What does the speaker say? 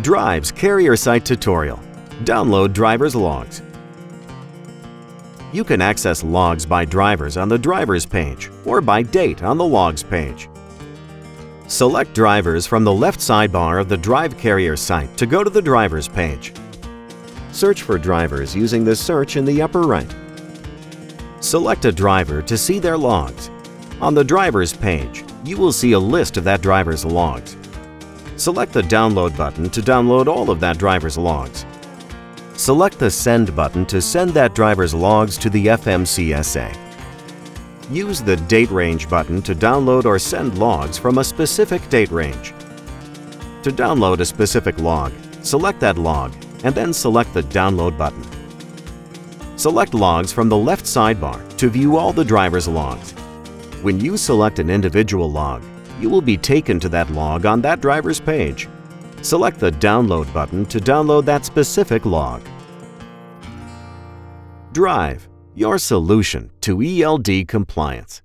Drive's Carrier Site Tutorial. Download driver's logs. You can access logs by drivers on the Drivers page or by date on the Logs page. Select drivers from the left sidebar of the Drive Carrier site to go to the Drivers page. Search for drivers using the search in the upper right. Select a driver to see their logs. On the Drivers page, you will see a list of that driver's logs. Select the Download button to download all of that driver's logs. Select the Send button to send that driver's logs to the FMCSA. Use the Date Range button to download or send logs from a specific date range. To download a specific log, select that log and then select the Download button. Select Logs from the left sidebar to view all the driver's logs. When you select an individual log, you will be taken to that log on that driver's page. Select the Download button to download that specific log. Drive, your solution to ELD compliance.